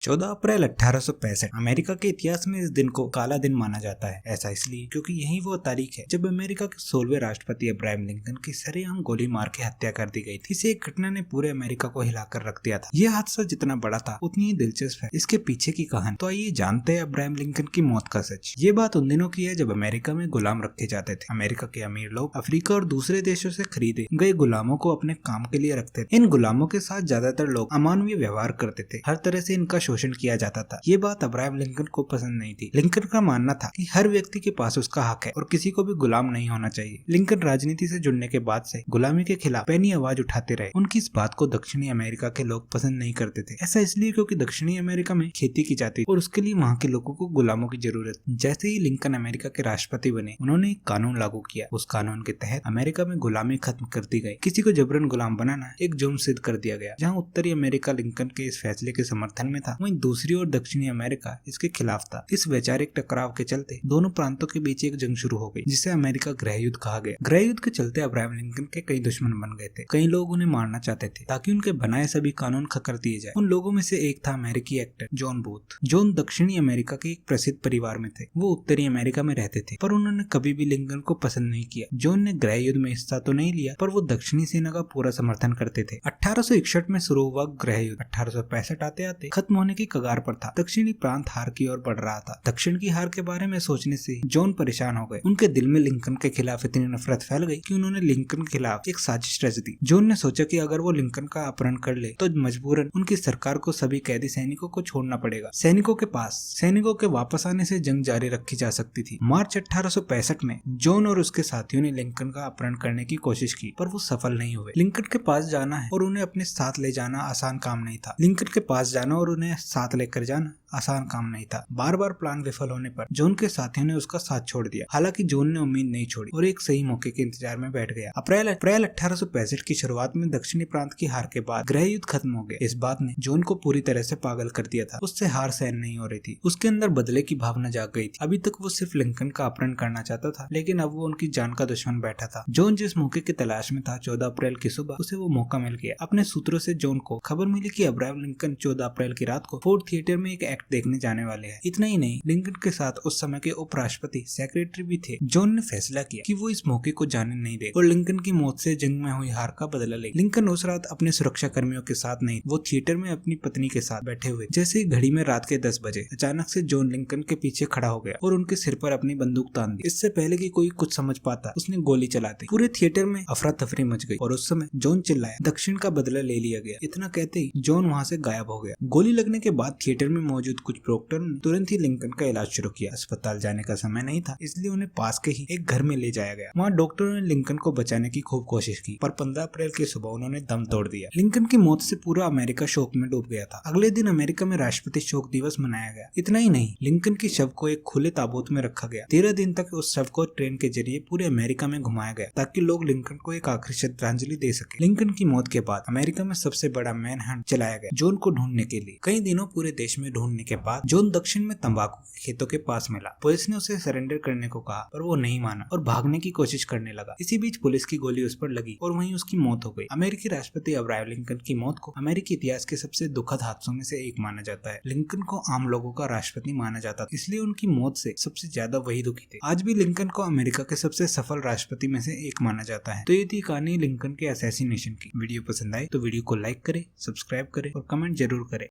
14 अप्रैल 1865 America के इतिहास में इस दिन को काला दिन माना जाता है। ऐसा इसलिए क्योंकि यही वो तारीख है जब अमेरिका के 16वें राष्ट्रपति अब्राहम लिंकन की सरेआम गोली मार के हत्या कर दी गई थी। इस एक घटना ने पूरे अमेरिका को हिलाकर रख दिया था। यह हादसा जितना बड़ा था उतनी ही दिलचस्प है इसके पीछे की कहानी। तो आइए जानते हैं अब्राहम लिंकन की मौत का सच। ये बात उन दिनों की है जब अमेरिका में गुलाम रखे जाते थे। अमेरिका के अमीर लोग अफ्रीका और दूसरे देशों से खरीदे गए गुलामों को अपने काम के लिए रखते थे। इन गुलामों के साथ ज्यादातर लोग अमानवीय व्यवहार करते थे। हर तरह से इनका शोषण किया जाता था। ये बात अब्राहम लिंकन को पसंद नहीं थी। लिंकन का मानना था कि हर व्यक्ति के पास उसका हक है और किसी को भी गुलाम नहीं होना चाहिए। लिंकन राजनीति से जुड़ने के बाद से गुलामी के खिलाफ पैनी आवाज उठाते रहे। उनकी इस बात को दक्षिणी अमेरिका के लोग पसंद नहीं करते थे। ऐसा इसलिए क्योंकि दक्षिणी अमेरिका में खेती की जाती और उसके लिए वहाँ के लोगों को गुलामों की जरूरत। जैसे ही लिंकन अमेरिका के राष्ट्रपति बने उन्होंने एक कानून लागू किया। उस कानून के तहत अमेरिका में गुलामी खत्म कर दी गई। किसी को जबरन गुलाम बनाना एक जुर्म सिद्ध कर दिया गया। जहाँ उत्तरी अमेरिका लिंकन के इस फैसले के समर्थन में था, वहीं दूसरी ओर दक्षिणी अमेरिका इसके खिलाफ था। इस वैचारिक टकराव के चलते दोनों प्रांतों के बीच एक जंग शुरू हो गई जिसे अमेरिका गृह युद्ध कहा गया। गृह युद्ध के चलते अब्राहम लिंकन के कई दुश्मन बन गए थे। कई लोग उन्हें मारना चाहते थे ताकि उनके बनाए सभी कानून खकर दिए जाए। उन लोगों में से एक था अमेरिकी एक्टर जॉन बूथ। जॉन दक्षिणी अमेरिका के एक प्रसिद्ध परिवार में थे। वो उत्तरी अमेरिका में रहते थे पर उन्होंने कभी भी लिंकन को पसंद नहीं किया। जॉन ने गृह युद्ध में हिस्सा तो नहीं लिया पर वो दक्षिणी सेना का पूरा समर्थन करते थे। 1861 में शुरू हुआ गृह युद्ध 1865 आते आते खत्म होने की कगार पर था। दक्षिणी प्रांत हार की ओर बढ़ रहा था। दक्षिण की हार के बारे में सोचने से जॉन परेशान हो गए। उनके दिल में लिंकन के खिलाफ इतनी नफरत फैल गई कि उन्होंने लिंकन के खिलाफ एक साजिश रच दी। जॉन ने सोचा कि अगर वो लिंकन का अपहरण कर ले तो मजबूरन उनकी सरकार को सभी कैदी सैनिकों को छोड़ना पड़ेगा। सैनिकों के वापस आने से जंग जारी रखी जा सकती थी। मार्च 1865 में जॉन और उसके साथियों ने लिंकन का अपहरण करने की कोशिश की पर वो सफल नहीं हुए। लिंकन के पास जाना है और उन्हें अपने साथ ले जाना आसान काम नहीं था। लिंकन के पास जाना और उन्हें साथ लेकर जाना आसान काम नहीं था। बार बार प्लान विफल होने पर जॉन के साथियों ने उसका साथ छोड़ दिया। हालांकि जॉन ने उम्मीद नहीं छोड़ी और एक सही मौके के इंतजार में बैठ गया। अप्रैल 1865 की शुरुआत में दक्षिणी प्रांत की हार के बाद गृह युद्ध खत्म हो गया। इस बात ने जॉन को पूरी तरह से पागल कर दिया था। उससे हार सहन नहीं हो रही थी। उसके अंदर बदले की भावना जाग गई थी। अभी तक वो सिर्फ लिंकन का अपहरण करना चाहता था लेकिन अब वो उनकी जान का दुश्मन बैठा था। जॉन जिस मौके की तलाश में था 14 अप्रैल की सुबह उसे वो मौका मिल गया। अपने सूत्रों से जॉन को खबर मिली कि अब्राहम लिंकन 14 अप्रैल की रात को फोर्ड थिएटर में एक एक्ट देखने जाने वाले हैं। इतना ही नहीं, लिंकन के साथ उस समय के उपराष्ट्रपति सेक्रेटरी भी थे। जॉन ने फैसला किया कि वो इस मौके को जाने नहीं देगा और लिंकन की मौत से जंग में हुई हार का बदला ले। लिंकन उस रात अपने सुरक्षा कर्मियों के साथ नहीं, वो थिएटर में अपनी पत्नी के साथ बैठे हुए। जैसे ही घड़ी में रात के 10 बजे अचानक से जॉन लिंकन के पीछे खड़ा हो गया और उनके सिर पर अपनी बंदूक तान दी। इससे पहले कि कोई कुछ समझ पाता उसने गोली चला दी। पूरे थिएटर में अफरा तफरी मच गई और उस समय जॉन चिल्लाया, दक्षिण का बदला ले लिया गया। इतना कहते ही जॉन वहाँ से गायब हो गया। गोली लगने के बाद थिएटर में मौजूद कुछ डॉक्टरों ने तुरंत ही लिंकन का इलाज शुरू किया। अस्पताल जाने का समय नहीं था इसलिए उन्हें पास के ही एक घर में ले जाया गया। वहाँ डॉक्टरों ने लिंकन को बचाने की खूब कोशिश की पर 15 अप्रैल की सुबह उन्होंने दम तोड़ दिया। लिंकन की मौत से पूरा अमेरिका शोक में डूब गया था। अगले दिन अमेरिका में राष्ट्रपति शोक दिवस मनाया गया। इतना ही नहीं, लिंकन की शव को एक खुले ताबूत में रखा गया। 13 दिन तक उस शव को ट्रेन के जरिए पूरे अमेरिका में घुमाया गया ताकि लोग लिंकन को एक आखिरी श्रद्धांजलि दे सके। लिंकन की मौत के बाद अमेरिका में सबसे बड़ा मैन हंट चलाया गया जॉन को ढूंढने के लिए। कई दिनों पूरे देश में ढूंढने के बाद जॉन दक्षिण में तंबाकू के खेतों के पास मिला। पुलिस ने उसे सरेंडर करने को कहा पर वो नहीं माना और भागने की कोशिश करने लगा। इसी बीच पुलिस की गोली उस पर लगी और वहीं उसकी मौत हो गई। अमेरिकी राष्ट्रपति अब्राहम लिंकन की मौत को अमेरिकी इतिहास के सबसे दुखद हादसों में से एक माना जाता है। लिंकन को आम लोगों का राष्ट्रपति माना जाता था इसलिए उनकी मौत से सबसे ज्यादा वही दुखी थे। आज भी लिंकन को अमेरिका के सबसे सफल राष्ट्रपति में से एक माना जाता है। तो ये थी कहानी लिंकन के असैसिनेशन की। वीडियो पसंद आए तो वीडियो को लाइक करें, सब्सक्राइब करें और कमेंट जरूर करें।